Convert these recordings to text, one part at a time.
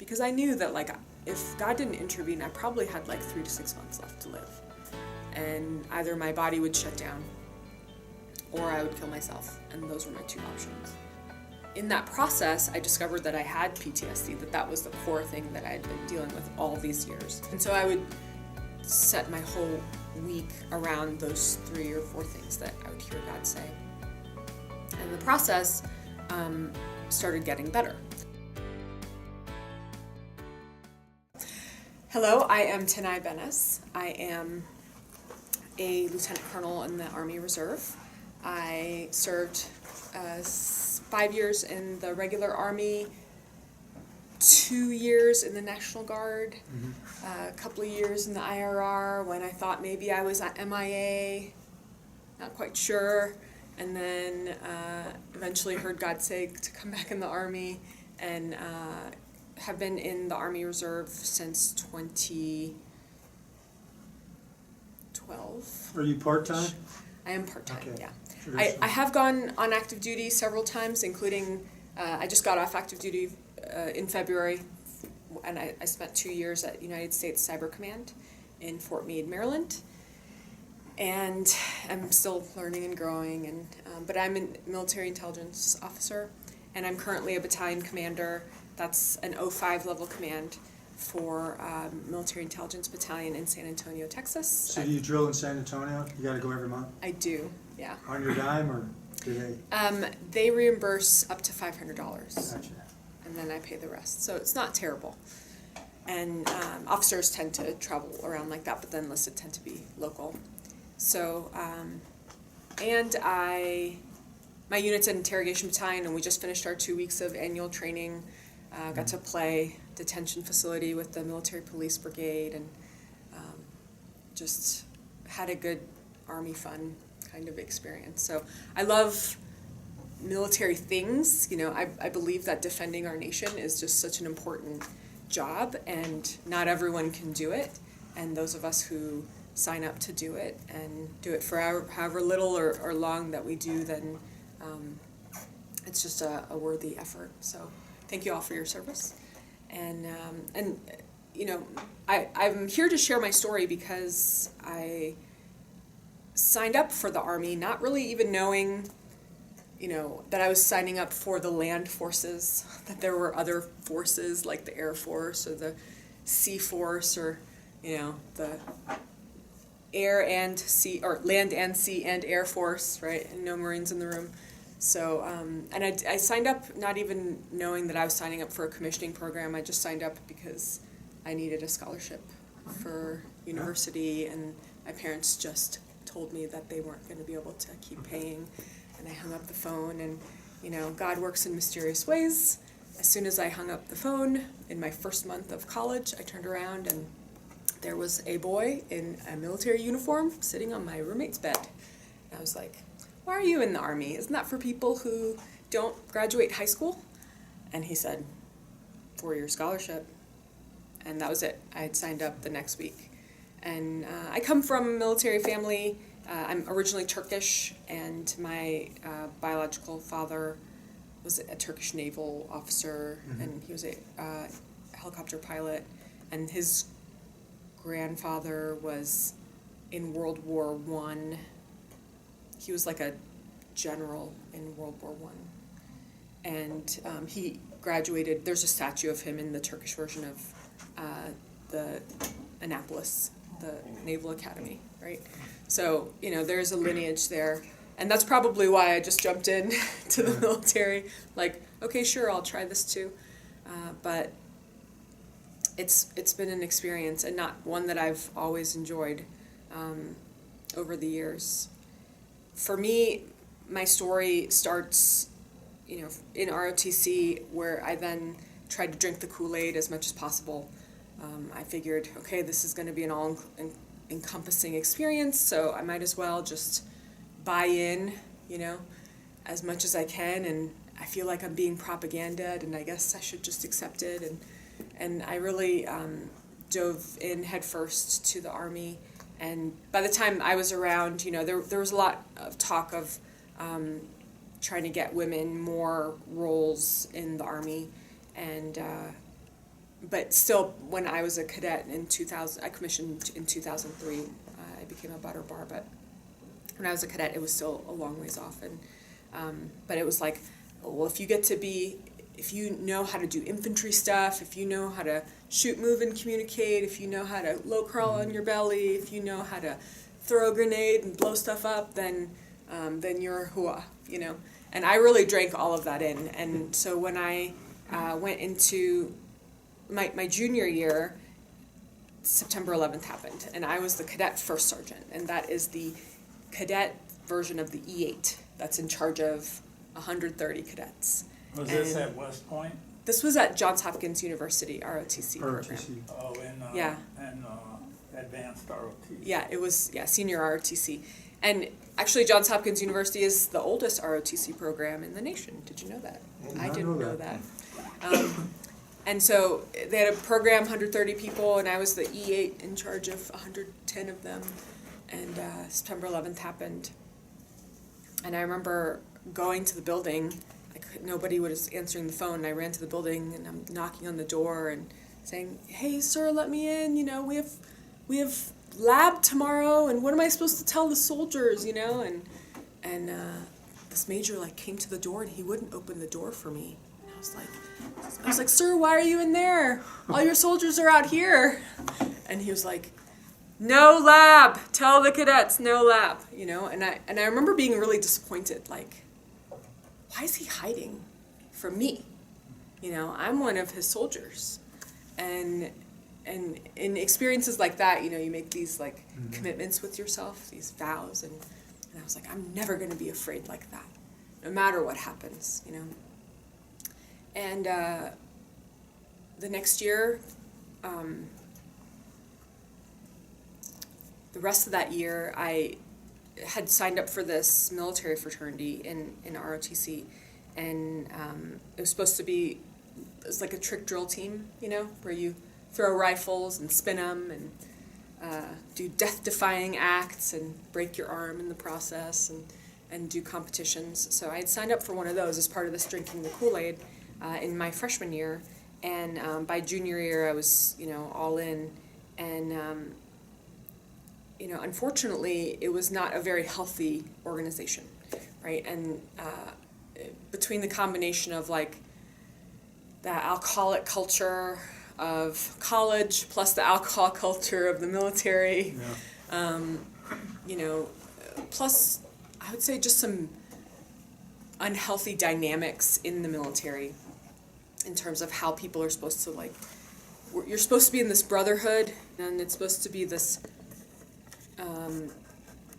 because I knew that like if God didn't intervene, I probably had like 3 to 6 months left to live, and either my body would shut down or I would kill myself, and those were my 2 options. In that process, I discovered that I had PTSD, that was the core thing that I had been dealing with all these years. And so I would set my whole week around those 3 or 4 things that I would hear God say. And the process started getting better. Hello, I am Dennie Grunstad. I am a lieutenant colonel in the Army Reserve. I served 5 years in the regular Army, 2 years in the National Guard, a couple of years in the IRR when I thought maybe I was at MIA, not quite sure, and then eventually heard God say to come back in the Army, and have been in the Army Reserve since 2012. Are you part-time? I am part-time, Okay. yeah. Sure. I have gone on active duty several times, including, I just got off active duty in February, and I spent 2 years at United States Cyber Command in Fort Meade, Maryland. And I'm still learning and growing, and but I'm a military intelligence officer, and I'm currently a battalion commander. That's an 05 level command for Military Intelligence Battalion in San Antonio, Texas. So do you drill in San Antonio? You got to go every month? I do, yeah. On your dime, or do they? They reimburse up to $500. Gotcha. And then I pay the rest. So it's not terrible. And officers tend to travel around like that, but the enlisted tend to be local. So, and my unit's an interrogation battalion, and we just finished our 2 weeks of annual training. Got to play detention facility with the military police brigade, and just had a good Army fun kind of experience. So I love military things. You know, I believe that defending our nation is just such an important job, and not everyone can do it. And those of us who sign up to do it and do it for however little or long that we do, then it's just a worthy effort. So thank you all for your service. And you know, I'm here to share my story because I signed up for the Army not really even knowing, you know, that I was signing up for the land forces, that there were other forces like the Air Force or the Sea Force, or, you know, the air and sea, or land and sea and Air Force, right? And no Marines in the room. So, and I signed up not even knowing that I was signing up for a commissioning program. I just signed up because I needed a scholarship for university, and my parents just told me that they weren't going to be able to keep paying, and I hung up the phone. And, you know, God works in mysterious ways. As soon as I hung up the phone in my first month of college, I turned around and there was a boy in a military uniform sitting on my roommate's bed. And I was like, why are you in the Army? Isn't that for people who don't graduate high school? And he said, 4-year scholarship. And that was it. I had signed up the next week. And I come from a military family. I'm originally Turkish, and my biological father was a Turkish naval officer, and he was a helicopter pilot. And his grandfather was in World War I. He was like a general in World War I. And he graduated. There's a statue of him in the Turkish version of the Annapolis, the Naval Academy, right? So, you know, there's a lineage there. And that's probably why I just jumped in to the military. Like, okay, sure, I'll try this too. But it's been an experience, and not one that I've always enjoyed over the years. For me, my story starts, you know, in ROTC, where I then tried to drink the Kool-Aid as much as possible. I figured, okay, this is going to be an all-encompassing experience, so I might as well just buy in, you know, as much as I can, and I feel like I'm being propagandaed, and I guess I should just accept it. And I really dove in headfirst to the Army. And by the time I was around, you know, there was a lot of talk of trying to get women more roles in the Army. And but still, when I was a cadet in 2000, I commissioned in 2003. I became a butter bar, but when I was a cadet, it was still a long ways off. And but it was like, well, if you know how to do infantry stuff, if you know how to shoot, move, and communicate, if you know how to low crawl on your belly, if you know how to throw a grenade and blow stuff up, then you're hua, you know. And I really drank all of that in. And so when I went into my junior year, September 11th happened, and I was the cadet first sergeant, and that is the cadet version of the E8 that's in charge of 130 cadets. Was this at West Point? This was at Johns Hopkins University ROTC program. Oh, Yeah. and advanced ROTC. Yeah, it was senior ROTC. And actually Johns Hopkins University is the oldest ROTC program in the nation. Did you know that? I didn't know that. And so they had a program, 130 people, and I was the E8 in charge of 110 of them. And September 11th happened. And I remember going to the building. Nobody was answering the phone. And I ran to the building, and I'm knocking on the door and saying, "Hey, sir, let me in. You know, we have lab tomorrow, and what am I supposed to tell the soldiers? You know?" And this major came to the door, and he wouldn't open the door for me. And I was like, "Sir, why are you in there? All your soldiers are out here." And he was like, "No lab. Tell the cadets, no lab." You know, and I remember being really disappointed. Like, why is he hiding from me? You know, I'm one of his soldiers, and in experiences like that, you know, you make these commitments with yourself, these vows, and I was like, I'm never going to be afraid like that, no matter what happens, you know. And the next year, the rest of that year, I had signed up for this military fraternity in ROTC, and it was supposed to be, it was like a trick drill team, you know, where you throw rifles and spin them and do death-defying acts and break your arm in the process and do competitions. So I had signed up for one of those as part of this drinking the Kool-Aid in my freshman year, and by junior year I was, you know, all in, and you know, unfortunately, it was not a very healthy organization, right? And between the combination of the alcoholic culture of college plus the alcohol culture of the military, you know, plus I would say just some unhealthy dynamics in the military in terms of how people are supposed to you're supposed to be in this brotherhood, and it's supposed to be this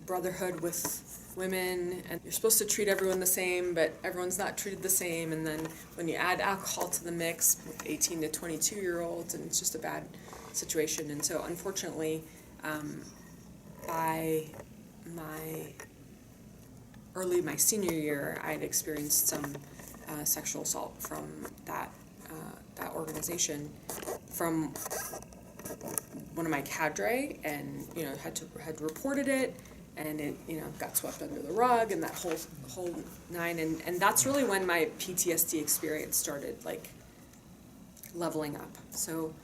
brotherhood with women, and you're supposed to treat everyone the same, but everyone's not treated the same. And then when you add alcohol to the mix with 18 to 22-year-olds, and it's just a bad situation. And so unfortunately, by my senior year, I had experienced some sexual assault from that organization from one of my cadre, and you know had reported it, and it, you know, got swept under the rug, and that whole nine, and that's really when my PTSD experience started leveling up. So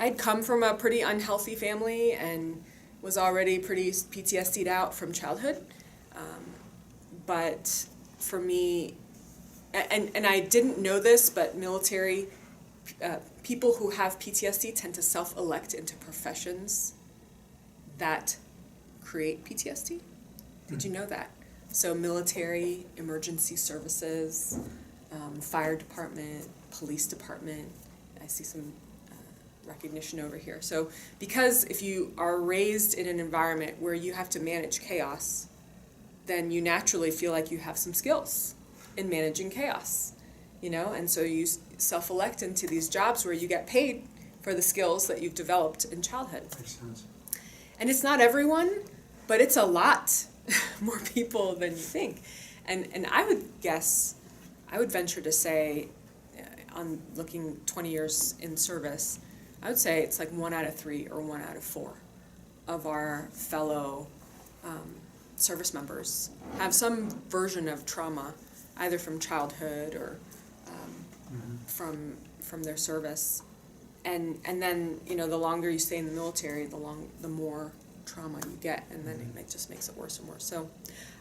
I'd come from a pretty unhealthy family and was already pretty PTSD'd out from childhood, but for me, and I didn't know this, but military people who have PTSD tend to self-elect into professions that create PTSD. Did you know that? So military, emergency services, fire department, police department. I see some recognition over here. So because if you are raised in an environment where you have to manage chaos, then you naturally feel like you have some skills in managing chaos, you know, and so you self-elect into these jobs where you get paid for the skills that you've developed in childhood. Makes sense. And it's not everyone, but it's a lot more people than you think. And I would venture to say, on looking 20 years in service, I would say it's 1 out of 3 or 1 out of 4 of our fellow service members have some version of trauma, either from childhood or from their service. and then, you know, the longer you stay in the military, the more trauma you get, and then it just makes it worse and worse. So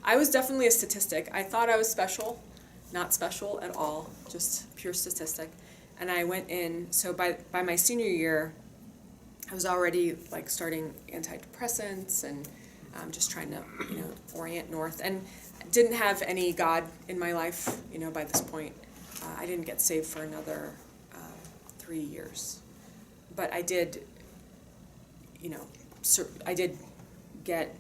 I was definitely a statistic. I thought I was special, not special at all, just pure statistic. And I went in, so by my senior year, I was already like starting antidepressants and just trying to, you know, orient north, and didn't have any God in my life, you know, by this point. I didn't get saved for another 3 years. But I did, you know, I did get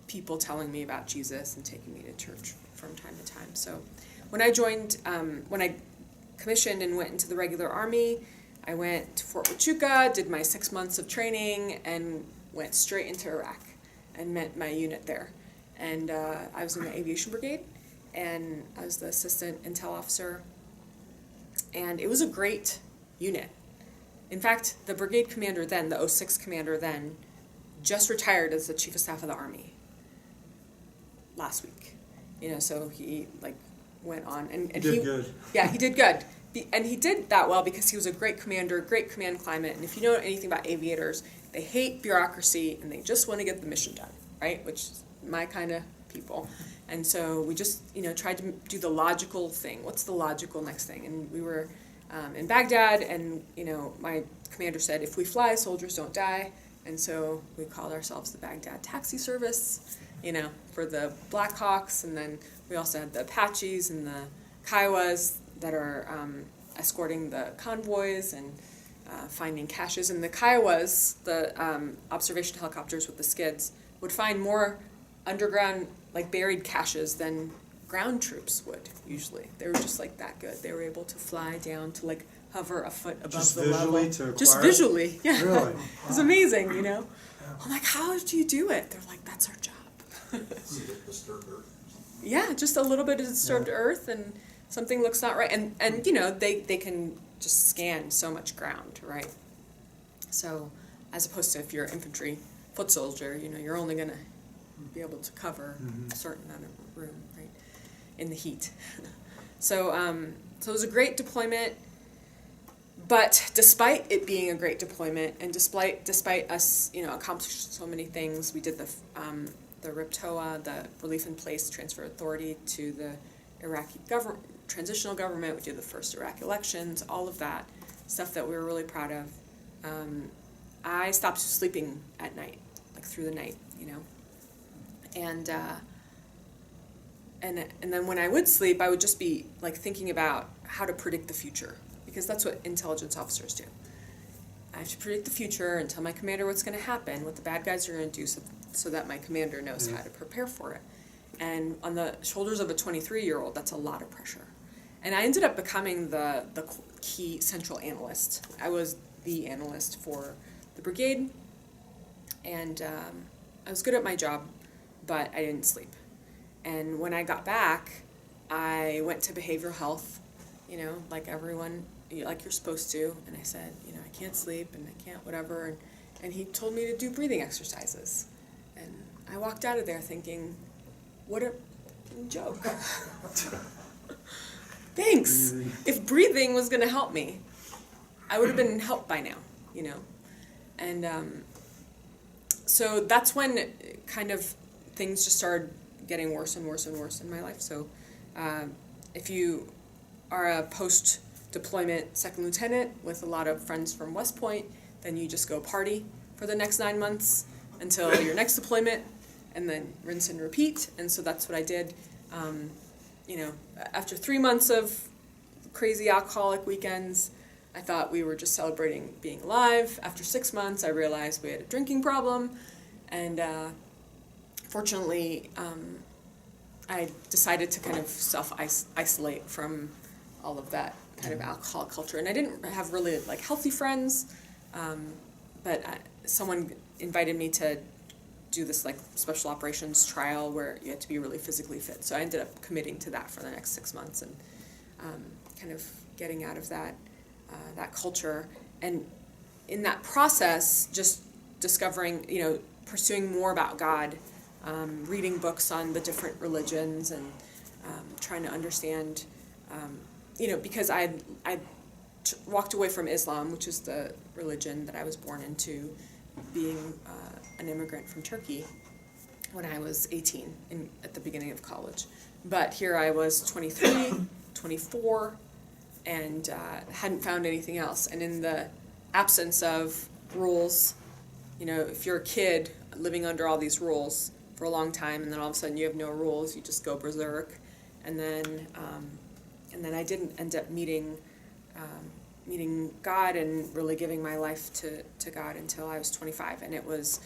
people telling me about Jesus and taking me to church from time to time. So when I joined, when I commissioned and went into the regular Army, I went to Fort Huachuca, did my 6 months of training, and went straight into Iraq and met my unit there. And I was in the Aviation Brigade, and I was the assistant intel officer. And it was a great unit. In fact, the brigade commander then, the 06 commander then, just retired as the chief of staff of the Army last week. You know, so he like went on and He did good. Yeah, he did good. And he did that well because he was a great commander, great command climate. And if you know anything about aviators, they hate bureaucracy and they just want to get the mission done, right? Which is my kind of people. And so we just, you know, tried to do the logical thing. What's the logical next thing? And we were in Baghdad, and, you know, my commander said, if we fly, soldiers don't die. And so we called ourselves the Baghdad Taxi Service, you know, for the Black Hawks. And then we also had the Apaches and the Kiowas that are escorting the convoys and finding caches. And the Kiowas, the observation helicopters with the skids, would find more underground, like buried caches than ground troops would usually. They were just like that good. They were able to fly down to like hover a foot above Just the level. visually to acquire Just it? visually, yeah. Really? It was amazing, you know. I'm like, how do you do it? They're like, that's our job. Disturbed earth. Yeah, just a little bit of disturbed Yeah. earth, and something looks not right. And you know, they can just scan so much ground, right? So as opposed to if you're an infantry foot soldier, you know, you're only gonna be able to cover a certain amount of room, right, in the heat. So it was a great deployment. But despite it being a great deployment, and despite us, you know, accomplishing so many things, we did the RIPTOA, the Relief in Place Transfer Authority, to the Iraqi transitional government. We did the first Iraq elections, all of that stuff that we were really proud of. I stopped sleeping at night, like through the night, you know, and then when I would sleep, I would just be like thinking about how to predict the future. Because that's what intelligence officers do. I have to predict the future and tell my commander what's going to happen, what the bad guys are going to do, so that my commander knows how to prepare for it. And on the shoulders of a 23-year-old, that's a lot of pressure. And I ended up becoming the key central analyst. I was the analyst for the brigade, and I was good at my job, but I didn't sleep. And when I got back, I went to behavioral health, you know, like everyone, like you're supposed to. And I said, you know, I can't sleep and I can't whatever. And he told me to do breathing exercises. And I walked out of there thinking, what a joke. Thanks. Breathing. If breathing was going to help me, I would have been helped by now, you know. And so that's when kind of things just started getting worse and worse and worse in my life. So if you are a post-deployment second lieutenant with a lot of friends from West Point, then you just go party for the next 9 months until your next deployment, and then rinse and repeat. And so that's what I did. You know, after 3 months of crazy alcoholic weekends, I thought we were just celebrating being alive. After 6 months, I realized we had a drinking problem, and fortunately, I decided to kind of self-isolate from all of that kind of alcohol culture. And I didn't have really like healthy friends, but someone invited me to do this like special operations trial where you had to be really physically fit. So I ended up committing to that for the next 6 months, and kind of getting out of that culture. And in that process, just discovering, you know, pursuing more about God, reading books on the different religions, and trying to understand, you know, because I walked away from Islam, which is the religion that I was born into, being an immigrant from Turkey when I was 18 at the beginning of college. But here I was 23, 24, and hadn't found anything else. And in the absence of rules, you know, if you're a kid living under all these rules for a long time, and then all of a sudden you have no rules, you just go berserk. And then I didn't end up meeting God and really giving my life to God until I was 25. And it was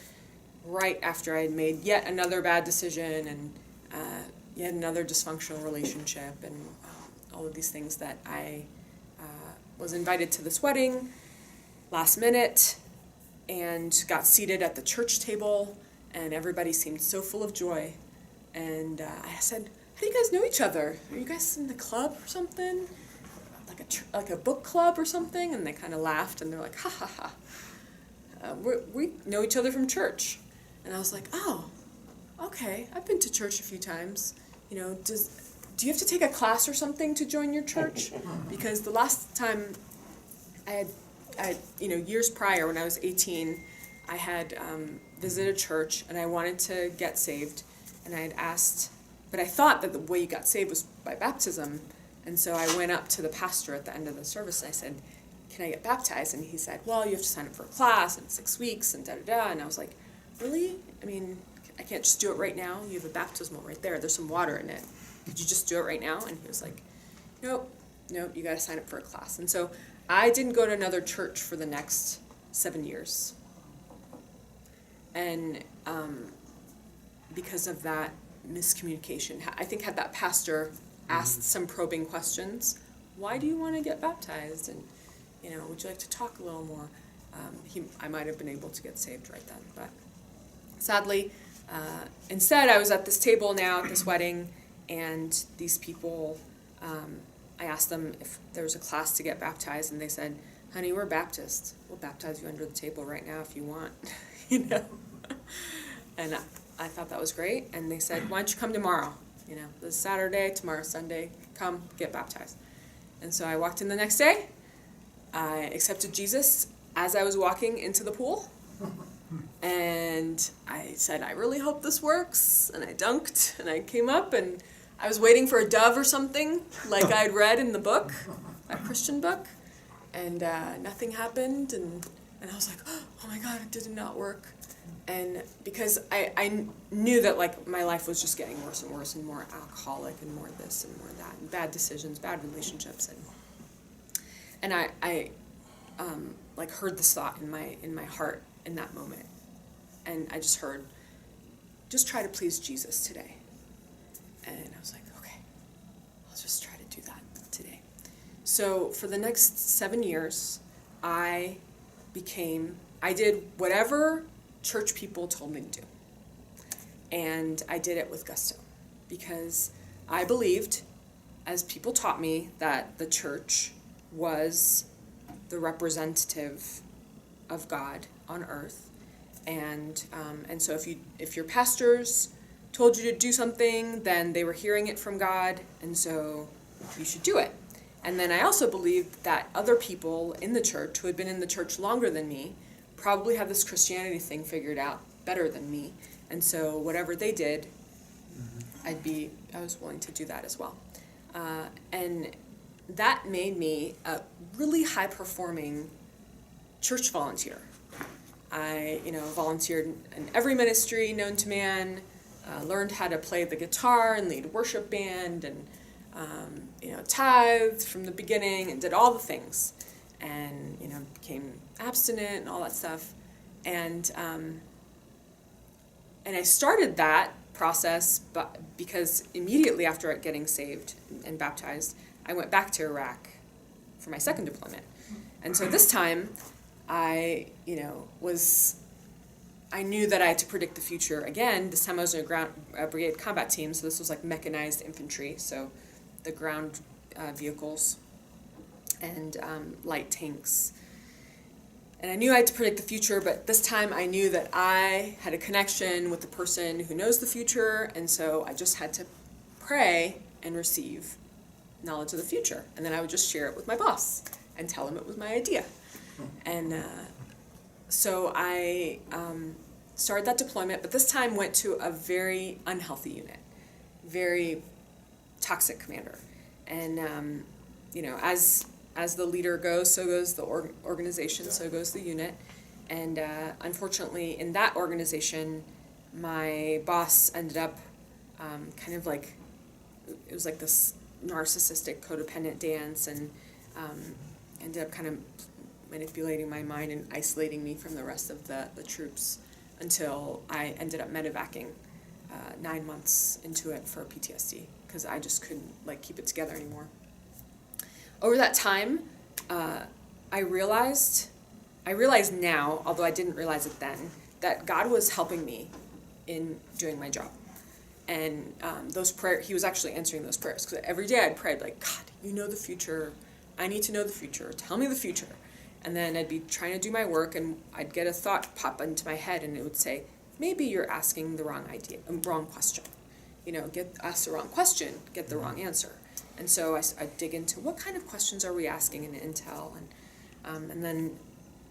right after I had made yet another bad decision and yet another dysfunctional relationship and all of these things that I was invited to this wedding last minute and got seated at the church table, and everybody seemed so full of joy. And I said, how do you guys know each other? Are you guys in the club or something? Like a book club or something? And they kind of laughed, and they're like, ha ha ha. We know each other from church. And I was like, oh, okay, I've been to church a few times. You know, do you have to take a class or something to join your church? Because the last time I had, you know, years prior when I was 18, I had visited a church and I wanted to get saved. And I had asked, but I thought that the way you got saved was by baptism. And so I went up to the pastor at the end of the service and I said, can I get baptized? And he said, well, you have to sign up for a class in 6 weeks and da-da-da. And I was like, really? I mean, I can't just do it right now. You have a baptismal right there. There's some water in it. Could you just do it right now? And he was like, nope, you got to sign up for a class. And so I didn't go to another church for the next 7 years. And because of that miscommunication, I think had that pastor asked some probing questions, why do you want to get baptized? And, you know, would you like to talk a little more? I might have been able to get saved right then. But sadly, instead, I was at this table now at this wedding, and these people, I asked them if there was a class to get baptized, and they said, honey, we're Baptist. We'll baptize you under the table right now if you want, you know. And I thought that was great, and they said, why don't you come tomorrow? You know, this is Saturday, tomorrow's Sunday, come get baptized. And so I walked in the next day. I accepted Jesus as I was walking into the pool. And I said, I really hope this works. And I dunked, and I came up, and I was waiting for a dove or something, like I'd read in the book, a Christian book. And nothing happened, and I was like, oh my God, it did not work. And because I knew that, like, my life was just getting worse and worse, and more alcoholic, and more this and more that, and bad decisions, bad relationships, and I like heard this thought in my heart in that moment, and I just heard, just try to please Jesus today. And I was like, okay, I'll just try to do that today. So for the next 7 years, I did whatever church people told me to do. And I did it with gusto, because I believed, as people taught me, that the church was the representative of God on earth. And so if your pastors told you to do something, then they were hearing it from God, and so you should do it. And then I also believed that other people in the church who had been in the church longer than me probably had this Christianity thing figured out better than me. And so whatever they did, I was willing to do that as well. And that made me a really high-performing church volunteer. I, volunteered in every ministry known to man, learned how to play the guitar and lead worship band, and tithed from the beginning, and did all the things, and became abstinent and all that stuff, and I started that process, but because immediately after getting saved and baptized, I went back to Iraq for my second deployment, and so this time I knew that I had to predict the future again. This time I was in a brigade combat team, so this was like mechanized infantry, so the ground vehicles and light tanks. And I knew I had to predict the future, but this time I knew that I had a connection with the person who knows the future, and so I just had to pray and receive knowledge of the future, and then I would just share it with my boss. and tell him it was my idea. And so I started that deployment, but this time went to a very unhealthy unit, very toxic commander. And, you know, as the leader goes, so goes the organization, so goes the unit. And unfortunately, in that organization, my boss ended up kind of like, it was like this narcissistic codependent dance, and ended up kind of manipulating my mind and isolating me from the rest of the troops until I ended up medevacing 9 months into it for PTSD, because I just couldn't like keep it together anymore. Over that time, I realized now, although I didn't realize it then, that God was helping me in doing my job. And those prayers, he was actually answering those prayers, because every day I'd pray, like, God, you know the future. I need to know the future. Tell me the future. And then I'd be trying to do my work, and I'd get a thought pop into my head, and it would say, maybe you're asking the wrong question. You know, ask the wrong question, get the wrong answer. And so I'd dig into what kind of questions are we asking in Intel, and then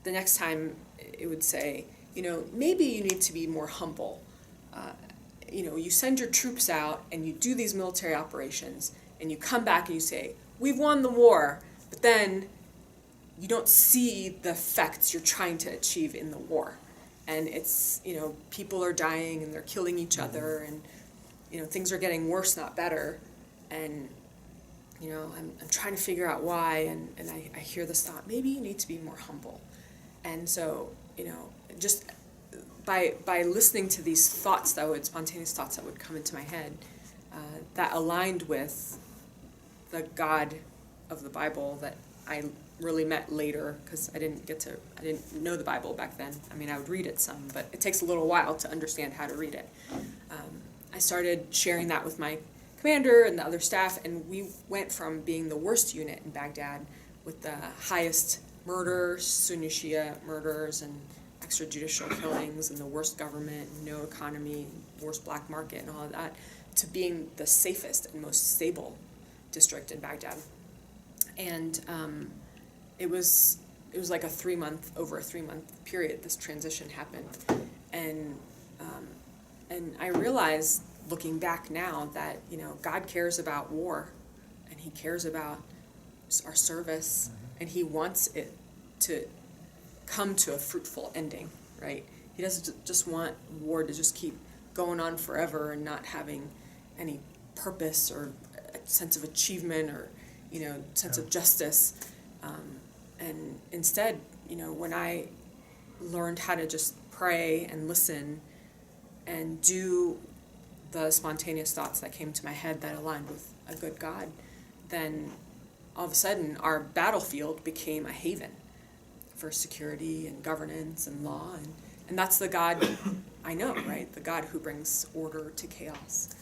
the next time it would say, you know, maybe you need to be more humble. You know, you send your troops out and you do these military operations, and you come back and you say, we've won the war, but then you don't see the effects you're trying to achieve in the war. And it's, you know, people are dying and they're killing each other, and, you know, things are getting worse, not better. And, you know, I'm trying to figure out why, and I hear this thought, maybe you need to be more humble. And so, you know, just by listening to these thoughts spontaneous thoughts that would come into my head, that aligned with the God of the Bible that I really met later, because I didn't know the Bible back then. I mean, I would read it some, but it takes a little while to understand how to read it. I started sharing that with my commander and the other staff, and we went from being the worst unit in Baghdad with the highest murders, Sunni Shia murders, and extrajudicial killings, and the worst government, no economy, worst black market, and all of that, to being the safest and most stable district in Baghdad. And it was like over a 3 month period, this transition happened. And I realized, looking back now, that, you know, God cares about war, and he cares about our service, and he wants it to come to a fruitful ending, right? He doesn't just want war to just keep going on forever and not having any purpose or a sense of achievement or, you know, sense of justice. And instead, you know, when I learned how to just pray and listen and do the spontaneous thoughts that came to my head that aligned with a good God, then all of a sudden our battlefield became a haven for security and governance and law, and that's the God I know, right? The God who brings order to chaos,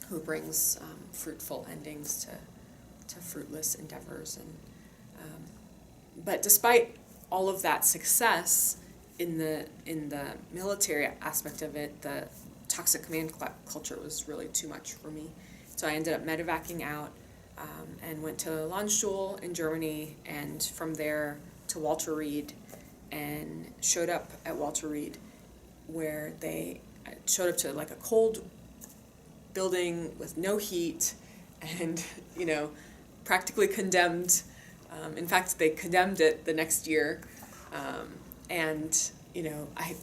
who brings fruitful endings to fruitless endeavors. And but despite all of that success in the military aspect of it, the toxic command culture was really too much for me. So I ended up medevacing out and went to Landstuhl in Germany, and from there to Walter Reed, and showed up at Walter Reed, where I showed up to like a cold building with no heat, and, you know, practically condemned. In fact, they condemned it the next year, and, you know, I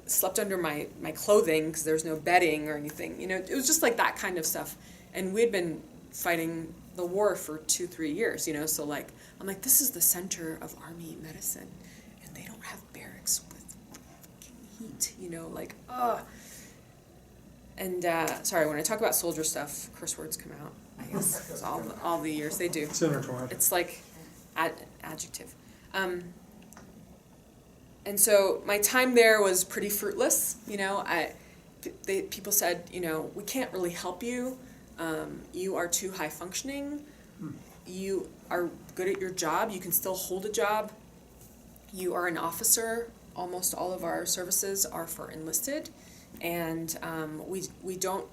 slept under my clothing because there was no bedding or anything. You know, it was just like that kind of stuff. And we had been fighting the war for 2-3 years, you know, so like, I'm like, this is the center of army medicine, and they don't have barracks with heat, you know, like, ugh. And, sorry, when I talk about soldier stuff, curse words come out, I guess, it's all the years they do. Senator. It's like adjective. And so my time there was pretty fruitless, you know. People said, you know, we can't really help you. You are too high functioning. You are good at your job. You can still hold a job. You are an officer. Almost all of our services are for enlisted. And we don't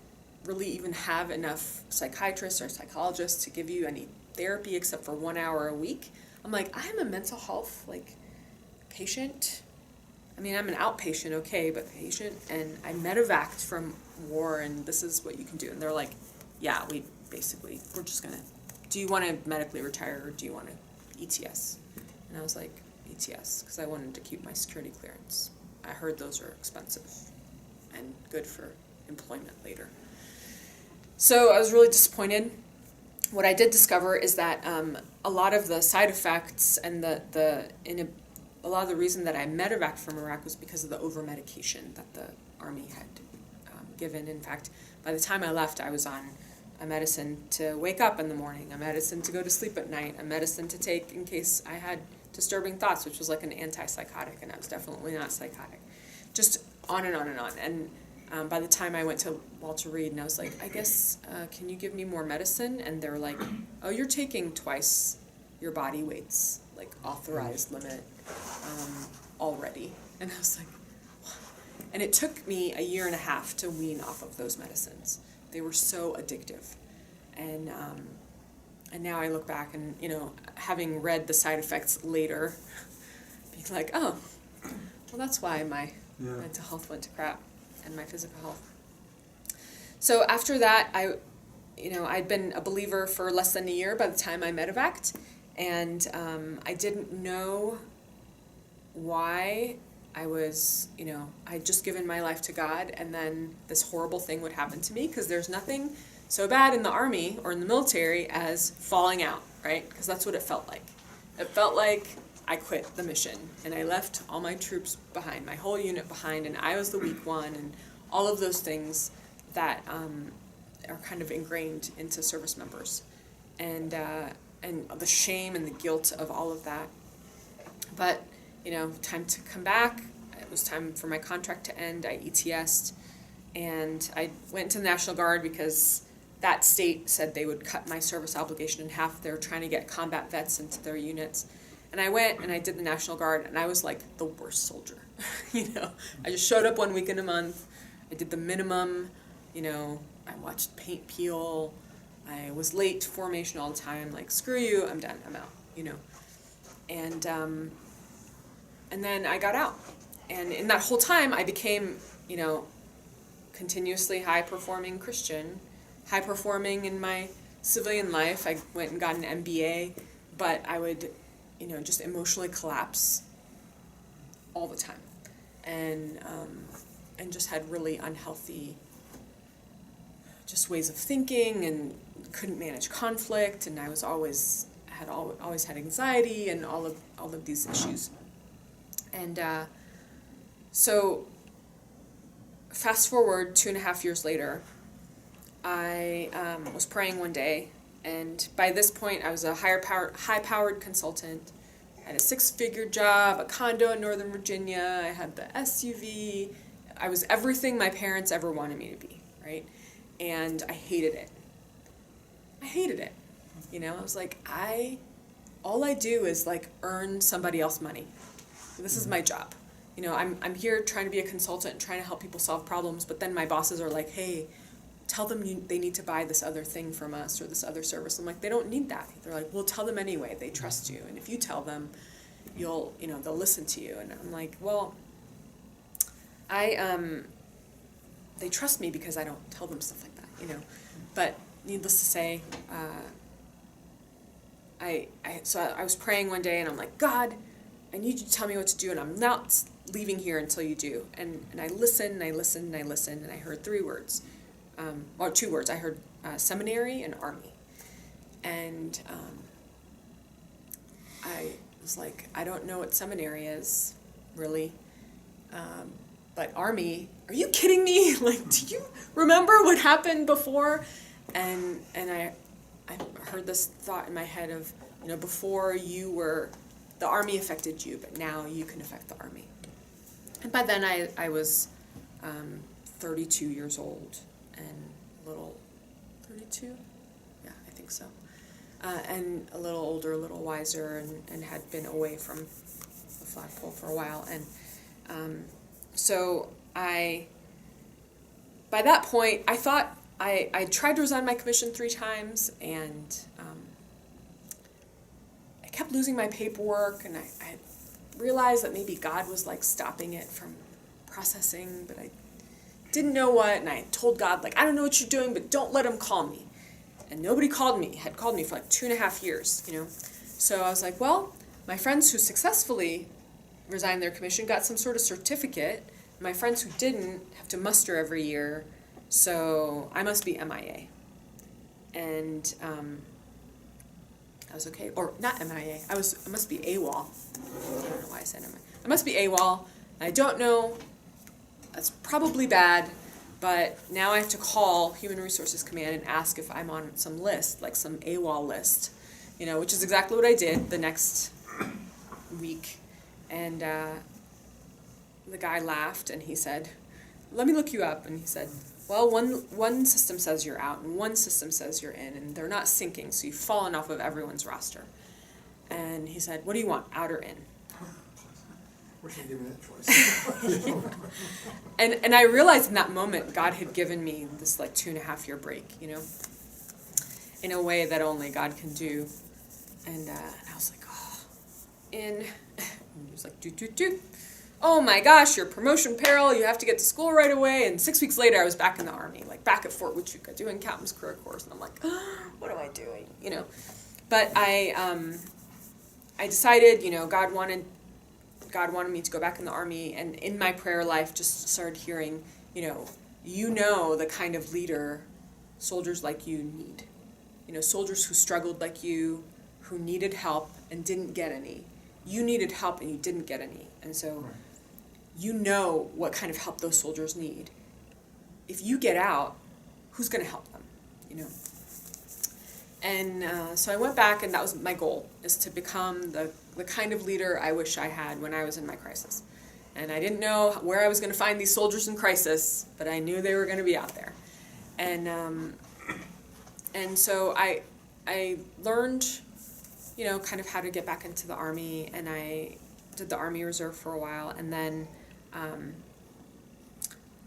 really even have enough psychiatrists or psychologists to give you any therapy except for 1 hour a week. I'm like, I am a mental health, like, patient. I mean, I'm an outpatient, okay, but patient, and I medevaced from war, and this is what you can do. And they're like, yeah, we're just gonna, do you want to medically retire, or do you want to ETS? And I was like, ETS, because I wanted to keep my security clearance. I heard those are expensive and good for employment later. So I was really disappointed. What I did discover is that a lot of the side effects and a lot of the reason that I medevaced from Iraq was because of the over-medication that the Army had given. In fact, by the time I left, I was on a medicine to wake up in the morning, a medicine to go to sleep at night, a medicine to take in case I had disturbing thoughts, which was like an antipsychotic, and I was definitely not psychotic. Just on and on and on. And by the time I went to Walter Reed, and I was like, I guess, can you give me more medicine? And they were like, oh, you're taking twice your body weight's like authorized limit already. And I was like, what? And it took me 1.5 years to wean off of those medicines. They were so addictive. And now I look back and, having read the side effects later, being like, oh, well, that's why my mental health went to crap and my physical health. So after that, I'd been a believer for less than a year by the time I medevaced, and I didn't know why I was, I'd just given my life to God, and then this horrible thing would happen to me, because there's nothing so bad in the Army or in the military as falling out, right? Because that's what it felt like. It felt like I quit the mission, and I left all my troops behind, my whole unit behind, and I was the weak one, and all of those things that are kind of ingrained into service members, and the shame and the guilt of all of that. But time to come back. It was time for my contract to end. I ETS'd, and I went to the National Guard because that state said they would cut my service obligation in half. They were trying to get combat vets into their units. And I went and I did the National Guard, and I was like the worst soldier. I just showed up 1 week in a month. I did the minimum. I watched paint peel. I was late to formation all the time. Like, screw you, I'm done, I'm out. And then I got out. And in that whole time, I became, continuously high-performing Christian, high-performing in my civilian life. I went and got an MBA, but I would, just emotionally collapse all the time. And just had really unhealthy just ways of thinking, and couldn't manage conflict, and I was always had anxiety and all of these issues. And so fast forward 2.5 years later, I was praying one day, and by this point I was a high-powered consultant. I had a 6-figure job, a condo in Northern Virginia, I had the SUV. I was everything my parents ever wanted me to be, right? And I hated it. I was like, all I do is like earn somebody else money. This is my job. I'm here trying to be a consultant, trying to help people solve problems, but then my bosses are like, hey, tell them they need to buy this other thing from us or this other service. I'm like, they don't need that. They're like, well, tell them anyway. They trust you. And if you tell them, they'll listen to you. And I'm like, well, they trust me because I don't tell them stuff like that, But needless to say, I was praying one day, and I'm like, God, I need you to tell me what to do, and I'm not leaving here until you do. And I listened, and I listened, and I listened, and I heard 3 words, or 2 words. I heard seminary and Army. And I was like, I don't know what seminary is, really. But Army, are you kidding me? Like, do you remember what happened before? And I heard this thought in my head of, before the Army affected you, but now you can affect the Army. And by then I was 32 years old and a little, 32? Yeah, I think so. And a little older, a little wiser, and had been away from the flagpole for a while. And so by that point, I thought I tried to resign my commission 3 times, and kept losing my paperwork, and I realized that maybe God was like stopping it from processing, but I didn't know what, and I told God, like, I don't know what you're doing, but don't let him call me. And nobody had called me for like 2.5 years, you know. So I was like, well, my friends who successfully resigned their commission got some sort of certificate. My friends who didn't have to muster every year, so I must be MIA. And I was okay, or not MIA, I must be AWOL. I don't know why I said MIA. I must be AWOL. I don't know, that's probably bad, but now I have to call Human Resources Command and ask if I'm on some list, like some AWOL list, you know, which is exactly what I did the next week. And the guy laughed and he said, let me look you up. And he said, well, one system says you're out and one system says you're in, and they're not syncing, so you've fallen off of everyone's roster. And he said, what do you want, out or in? Wish I'd given that choice. And I realized in that moment God had given me this like 2.5 year break, you know, in a way that only God can do. And I was like, oh, in. And he was like, do. Oh my gosh, your promotion peril, you have to get to school right away. And 6 weeks later, I was back in the Army, like back at Fort Huachuca doing Captain's Career Course. And I'm like, oh, what am I doing, you know? But I decided, you know, God wanted me to go back in the Army, and in my prayer life just started hearing, you know the kind of leader soldiers like you need. You know, soldiers who struggled like you, who needed help and didn't get any. You needed help and you didn't get any. And so Right. you know what kind of help those soldiers need. If you get out, who's going to help them, you know? And so I went back, and that was my goal, is to become the kind of leader I wish I had when I was in my crisis. And I didn't know where I was going to find these soldiers in crisis, but I knew they were going to be out there. And so I learned, you know, kind of how to get back into the Army, and I did the Army Reserve for a while, and then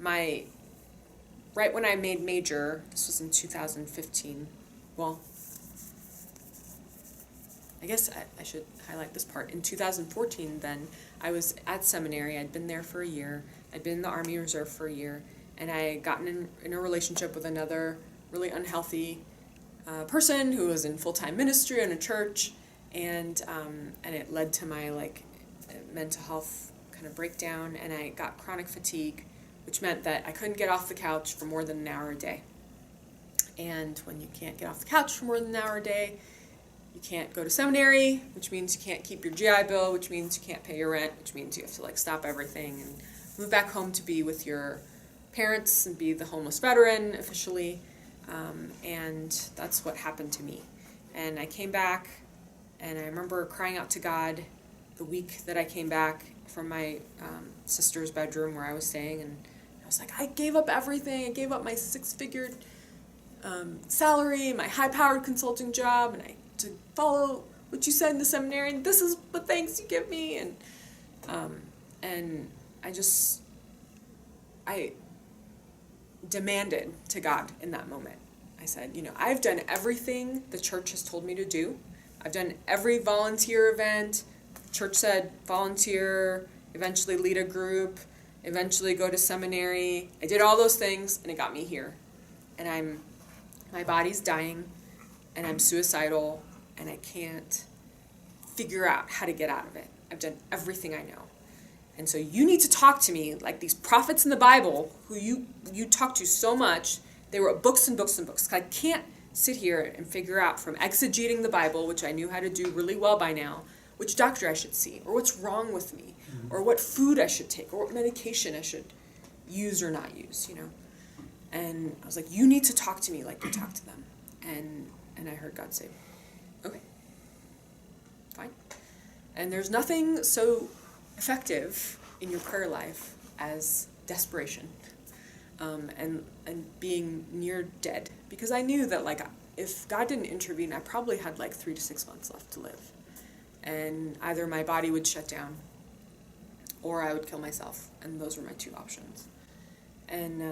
right when I made Major, this was in 2015, well, I guess I should highlight this part. In 2014, then, I was at seminary. I'd been there for a year. I'd been in the Army Reserve for a year, and I had gotten in a relationship with another really unhealthy person who was in full-time ministry in a church, and it led to my mental health kind of breakdown, and I got chronic fatigue, which meant that I couldn't get off the couch for more than an hour a day. And when you can't get off the couch for more than an hour a day, you can't go to seminary, which means you can't keep your GI Bill, which means you can't pay your rent, which means you have to stop everything and move back home to be with your parents and be the homeless veteran officially. And that's what happened to me. And I came back, and I remember crying out to God the week that I came back from my sister's bedroom where I was staying, and I was like, I gave up everything. I gave up my 6-figure salary, my high-powered consulting job, and to follow what you said in the seminary, and this is what thanks you give me. And I demanded to God in that moment. I said, I've done everything the church has told me to do. I've done every volunteer event. The church said volunteer, eventually lead a group, eventually go to seminary. I did all those things, and it got me here. And my body's dying, and I'm suicidal, and I can't figure out how to get out of it. I've done everything I know. And so you need to talk to me like these prophets in the Bible who you talk to so much. They wrote books and books and books. I can't sit here and figure out from exegeting the Bible, which I knew how to do really well by now, which doctor I should see, or what's wrong with me, or what food I should take, or what medication I should use or not use, And I was like, you need to talk to me like you talk to them. And I heard God say, okay, fine. And there's nothing so effective in your prayer life as desperation, and being near dead, because I knew that if God didn't intervene, I probably had 3 to 6 months left to live, and either my body would shut down or I would kill myself, and those were my two options. And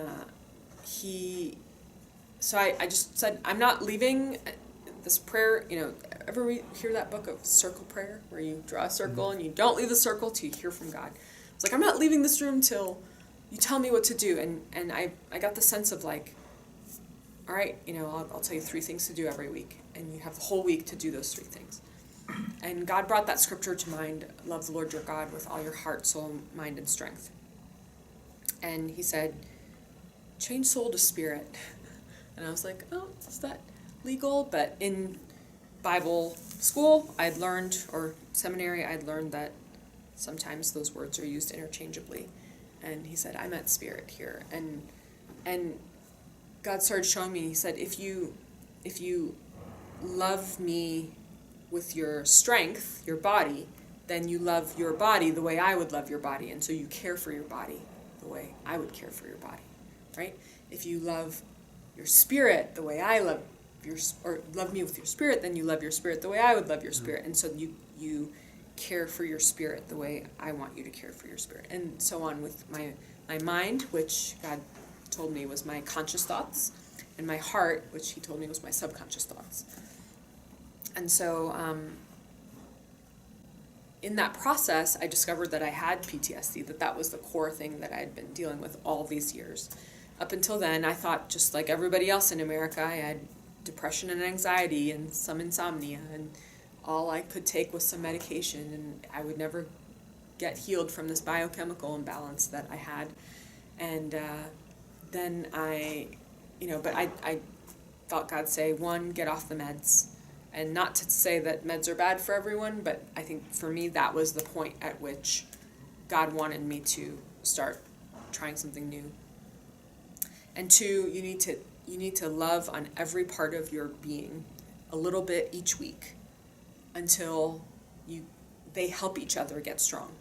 so I just said, I'm not leaving this prayer, ever hear that book of circle prayer where you draw a circle and you don't leave the circle till you hear from God? It's like, I'm not leaving this room till you tell me what to do. And I got the sense of like, all right, I'll tell you 3 things to do every week. And you have the whole week to do those 3 things. And God brought that scripture to mind, love the Lord your God with all your heart, soul, mind, and strength. And he said, change soul to spirit. And I was like, oh, is that legal? But in Bible school, or seminary, I'd learned that sometimes those words are used interchangeably. And he said, I meant spirit here. And God started showing me, he said, if you love me with your strength, your body, then you love your body the way I would love your body. And so you care for your body the way I would care for your body, right? If you love your spirit the way I love or love me with your spirit, then you love your spirit the way I would love your spirit. And so you care for your spirit the way I want you to care for your spirit. And so on with my mind, which God told me was my conscious thoughts, and my heart, which he told me was my subconscious thoughts. And so in that process, I discovered that I had PTSD, that was the core thing that I had been dealing with all these years. Up until then, I thought, just like everybody else in America, I had depression and anxiety and some insomnia, and all I could take was some medication, and I would never get healed from this biochemical imbalance that I had. And then I felt God say, 1, get off the meds. And not to say that meds are bad for everyone, but I think for me that was the point at which God wanted me to start trying something new. And 2, you need to love on every part of your being a little bit each week until they help each other get strong.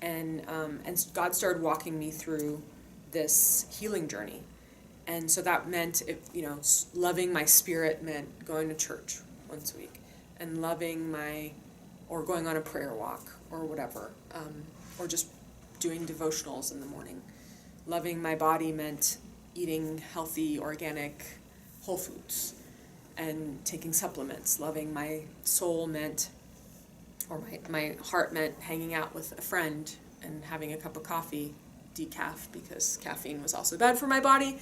And God started walking me through this healing journey. And so that meant, loving my spirit meant going to church once a week, and or going on a prayer walk or whatever, or just doing devotionals in the morning. Loving my body meant eating healthy, organic, whole foods and taking supplements. Loving my soul meant, or my heart meant hanging out with a friend and having a cup of coffee, decaf, because caffeine was also bad for my body.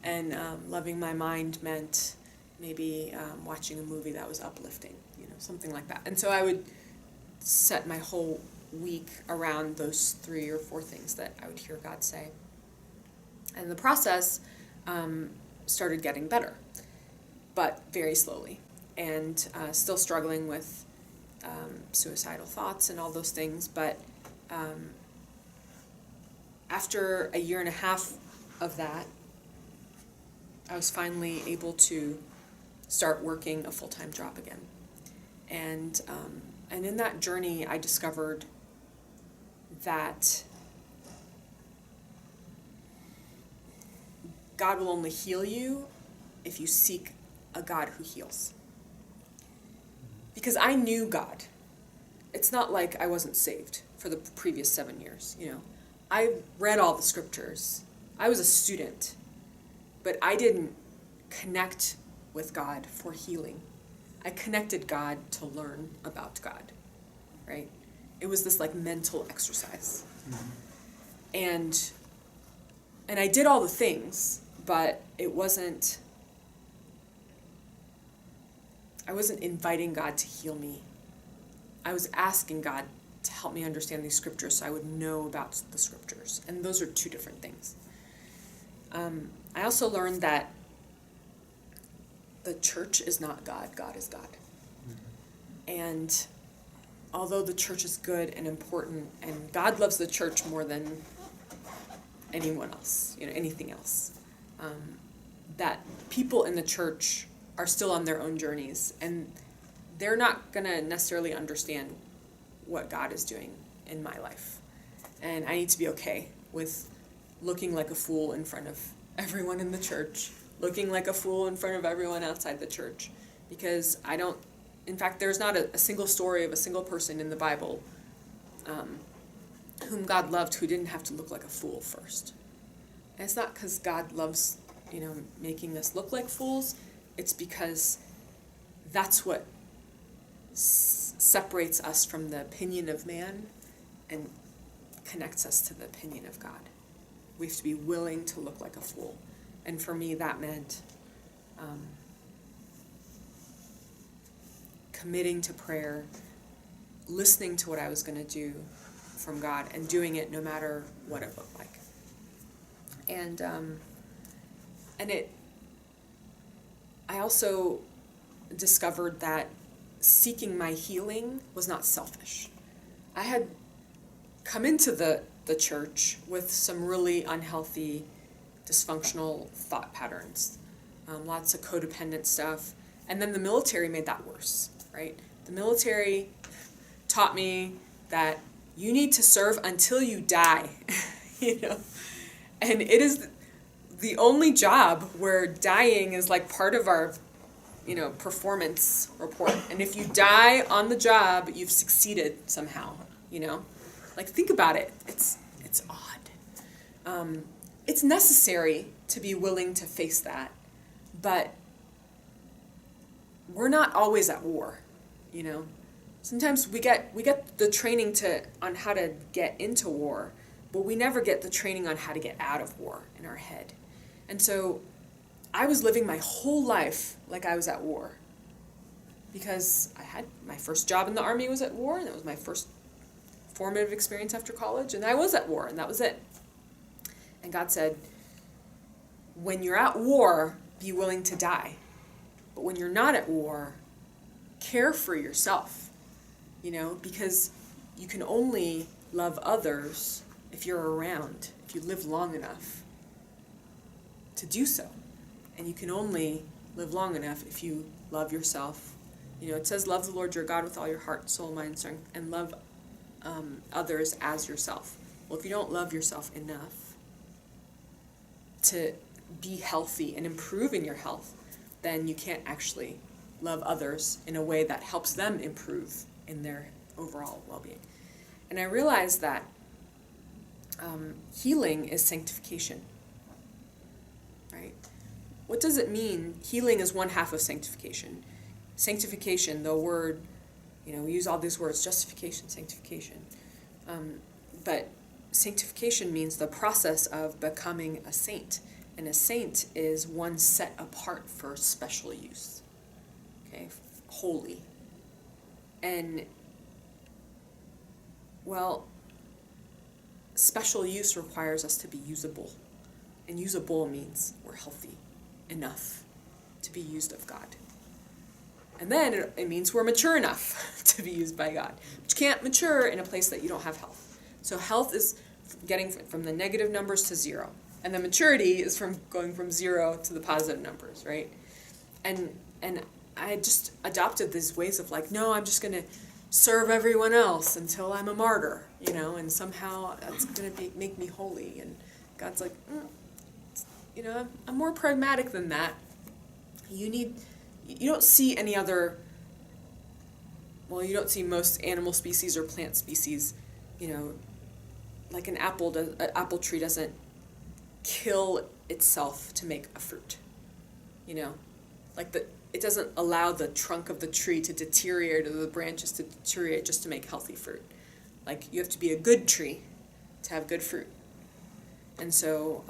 And loving my mind meant maybe watching a movie that was uplifting, something like that. And so I would set my whole week around those 3 or 4 things that I would hear God say. And the process started getting better, but very slowly, and still struggling with suicidal thoughts and all those things. But after a 1.5 years of that, I was finally able to start working a full-time job again. And in that journey, I discovered that God will only heal you if you seek a God who heals. Because I knew God. It's not like I wasn't saved for the previous 7 years, I read all the scriptures. I was a student, but I didn't connect with God for healing. I connected God to learn about God, right? It was this mental exercise. Mm-hmm. And I did all the things, but I wasn't inviting God to heal me. I was asking God to help me understand these scriptures so I would know about the scriptures. And those are 2 different things. I also learned that the church is not God, God is God. Mm-hmm. And although the church is good and important, and God loves the church more than anyone else, anything else, that people in the church are still on their own journeys, and they're not going to necessarily understand what God is doing in my life. And I need to be okay with looking like a fool in front of everyone in the church, looking like a fool in front of everyone outside the church, because in fact, there's not a single story of a single person in the Bible whom God loved who didn't have to look like a fool first. And it's not because God loves, making us look like fools. It's because that's what separates us from the opinion of man and connects us to the opinion of God. We have to be willing to look like a fool. And for me, that meant committing to prayer, listening to what I was going to do from God, and doing it no matter what it looked like. And I also discovered that seeking my healing was not selfish. I had come into the church with some really unhealthy, dysfunctional thought patterns, lots of codependent stuff, and then the military made that worse, right? The military taught me that you need to serve until you die, you know, and it is the only job where dying is like part of our, you know, performance report. And if you die on the job, you've succeeded somehow, you know? Like, think about it. It's odd. It's necessary to be willing to face that, but we're not always at war, you know? Sometimes we get the training on how to get into war, but we never get the training on how to get out of war in our head. And so I was living my whole life like I was at war, because I had my first job in the Army was at war, and it was my first formative experience after college, and I was at war, and that was it. And God said, when you're at war, be willing to die. But when you're not at war, care for yourself, you know, because you can only love others if you're around, if you live long enough to do so. And you can only live long enough if you love yourself. You know, it says, love the Lord your God with all your heart, soul, mind, and strength, and love others as yourself. Well, if you don't love yourself enough to be healthy and improve in your health, then you can't actually love others in a way that helps them improve in their overall well-being. And I realized that healing is sanctification, right? What does it mean? Healing is one half of sanctification. Sanctification, the word, you know, we use all these words, justification, sanctification. But sanctification means the process of becoming a saint. And a saint is one set apart for special use, okay, holy. And, well, special use requires us to be usable. And usable means we're healthy enough to be used of God. And then it means we're mature enough to be used by God. But you can't mature in a place that you don't have health. So health is getting from the negative numbers to zero. And the maturity is from going from zero to the positive numbers, right? And I just adopted these ways of like, no, I'm just going to serve everyone else until I'm a martyr, you know, and somehow that's going to make me holy. And God's like, you know, I'm more pragmatic than that. You don't see any other, well, you don't see most animal species or plant species, you know, like an apple tree doesn't kill itself to make a fruit, you know, like it doesn't allow the trunk of the tree to deteriorate or the branches to deteriorate just to make healthy fruit. Like, you have to be a good tree to have good fruit. And so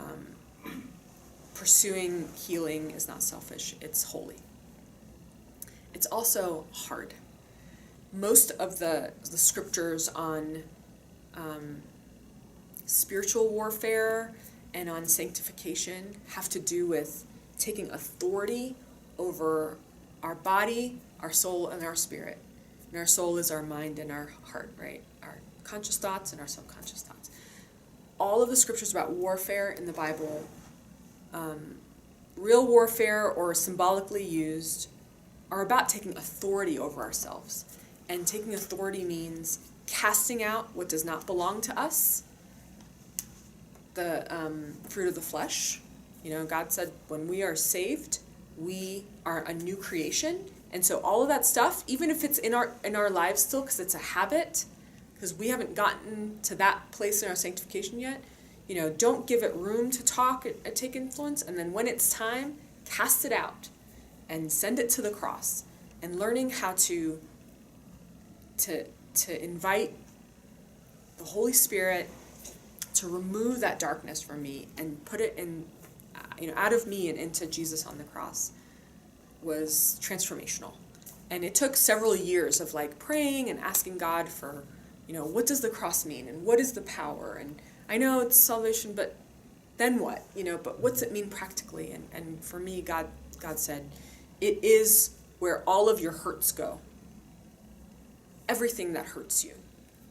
pursuing healing is not selfish, it's holy. It's also hard. Most of the scriptures on spiritual warfare and on sanctification have to do with taking authority over our body, our soul, and our spirit. And our soul is our mind and our heart, right? Our conscious thoughts and our subconscious thoughts. All of the scriptures about warfare in the Bible, real warfare or symbolically used, are about taking authority over ourselves. And taking authority means casting out what does not belong to us, the fruit of the flesh. You know, God said when we are saved, we are a new creation. And so all of that stuff, even if it's in our lives still, because it's a habit, because we haven't gotten to that place in our sanctification yet, you know, don't give it room to talk and take influence. And then when it's time, cast it out and send it to the cross and learning how to invite the Holy Spirit to remove that darkness from me and put it in, out of me and into Jesus on the cross was transformational. And it took several years of like praying and asking God for, what does the cross mean and what is the power? And I know it's salvation, but then what? But what's it mean practically? And for me, God said, it is where all of your hurts go. Everything that hurts you,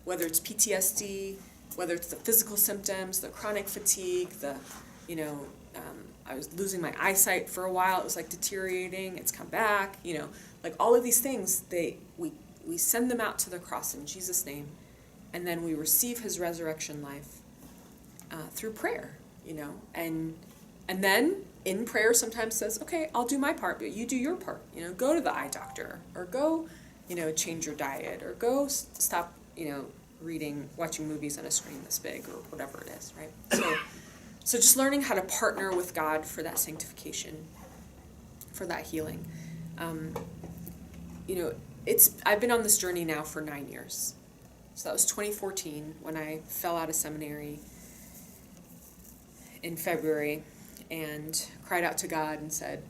whether it's PTSD, whether it's the physical symptoms, the chronic fatigue, I was losing my eyesight for a while. It was like deteriorating. It's come back, like all of these things, we send them out to the cross in Jesus' name, and then we receive his resurrection life through prayer, and then in prayer sometimes says, okay, I'll do my part, but you do your part, go to the eye doctor, or go, change your diet, or go stop, watching movies on a screen this big, or whatever it is, right? So just learning how to partner with God for that sanctification, for that healing. I've been on this journey now for 9 years. So that was 2014 when I fell out of seminary in February and cried out to God and said,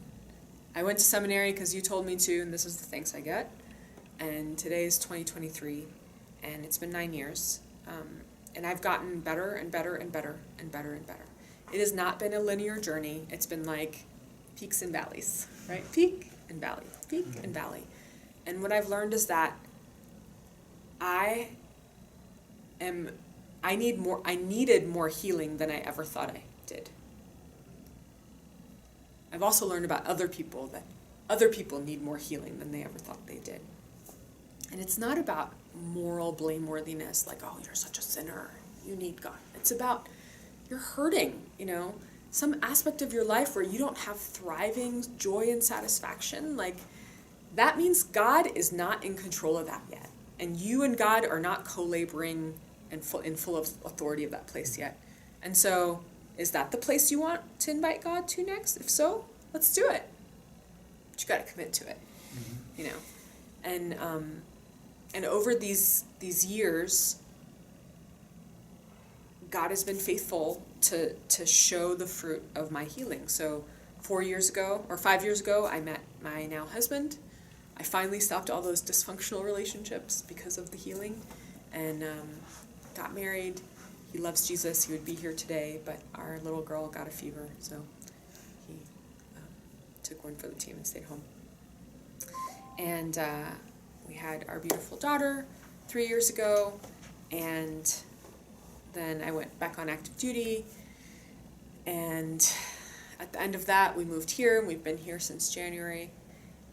I went to seminary because you told me to, and this is the thanks I get. And today is 2023, and it's been 9 years. And I've gotten better and better and better and better and better. It has not been a linear journey. It's been like peaks and valleys, right? Peak and valley, peak and valley. And what I've learned is that I needed more healing than I ever thought I did. I've also learned about other people that other people need more healing than they ever thought they did. And it's not about moral blameworthiness, like, oh, you're such a sinner, you need God. It's about you're hurting, some aspect of your life where you don't have thriving joy and satisfaction. Like, that means God is not in control of that yet. And you and God are not co-laboring and in full of authority of that place yet. And so, is that the place you want to invite God to next? If so, let's do it. But you got to commit to it, And over these years, God has been faithful to show the fruit of my healing. So 5 years ago, I met my now husband. I finally stopped all those dysfunctional relationships because of the healing, and got married. He loves Jesus. He would be here today, but our little girl got a fever, so he took one for the team and stayed home. And we had our beautiful daughter 3 years ago, and then I went back on active duty, and at the end of that, we moved here, and we've been here since January,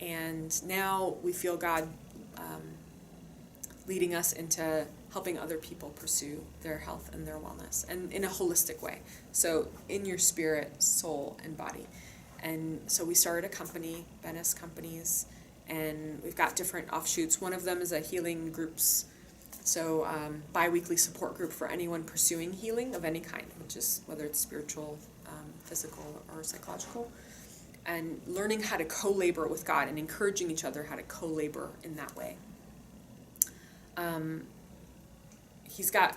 and now we feel God leading us into helping other people pursue their health and their wellness, and in a holistic way, so in your spirit, soul, and body. And so we started a company, Venice Companies, and we've got different offshoots. One of them is a healing groups, so bi-weekly support group for anyone pursuing healing of any kind, which is whether it's spiritual, physical, or psychological, and learning how to co-labor with God and encouraging each other how to co-labor in that way.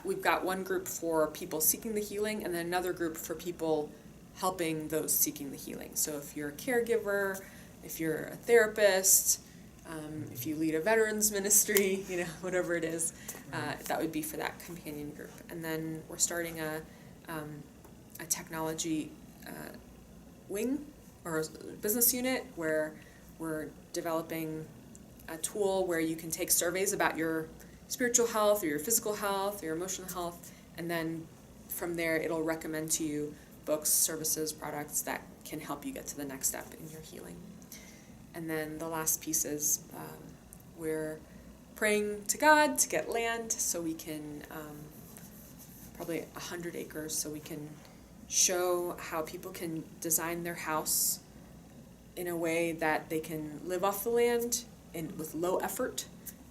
We've got one group for people seeking the healing, and then another group for people helping those seeking the healing. So if you're a caregiver, if you're a therapist, if you lead a veterans ministry, whatever it is, that would be for that companion group. And then we're starting a technology wing or business unit where we're developing a tool where you can take surveys about your spiritual health or your physical health or your emotional health, and then from there it'll recommend to you books, services, products that can help you get to the next step in your healing. And then the last piece is we're praying to God to get land so we can, probably 100 acres, so we can show how people can design their house in a way that they can live off the land and with low effort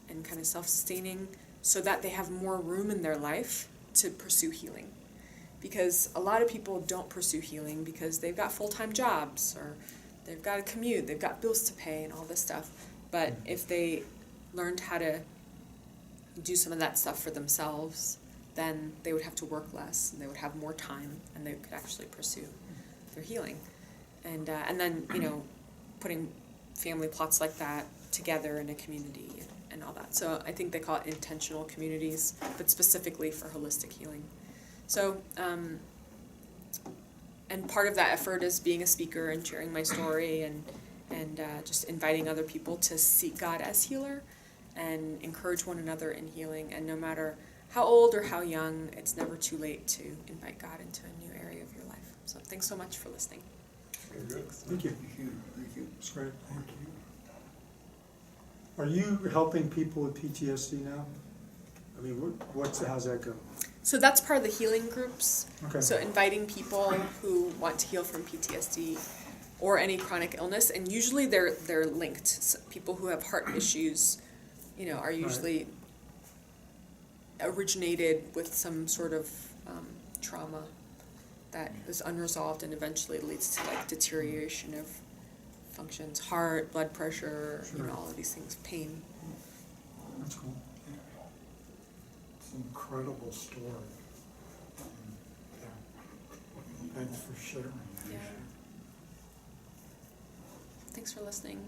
and kind of self-sustaining, so that they have more room in their life to pursue healing. Because a lot of people don't pursue healing because they've got full-time jobs, or they've got a commute, they've got bills to pay and all this stuff. But if they learned how to do some of that stuff for themselves, then they would have to work less, and they would have more time, and they could actually pursue their healing. And then, you know, putting family plots like that together in a community and all that. So I think they call it intentional communities, but specifically for holistic healing. So, and part of that effort is being a speaker and sharing my story and just inviting other people to seek God as healer and encourage one another in healing. And no matter how old or how young, it's never too late to invite God into a new area of your life. So thanks so much for listening. Very good. Thank you. Thank you, thank you. That's great. Thank you. Are you helping people with PTSD now? I mean, how's that go? So that's part of the healing groups. Okay. So inviting people who want to heal from PTSD or any chronic illness, and usually they're linked. So people who have heart issues, you know, are usually originated with some sort of trauma that is unresolved and eventually leads to like deterioration of functions, heart, blood pressure, you know, all of these things, pain. That's cool. It's an incredible story. Yeah. Thanks for sharing. Yeah. Thanks for listening.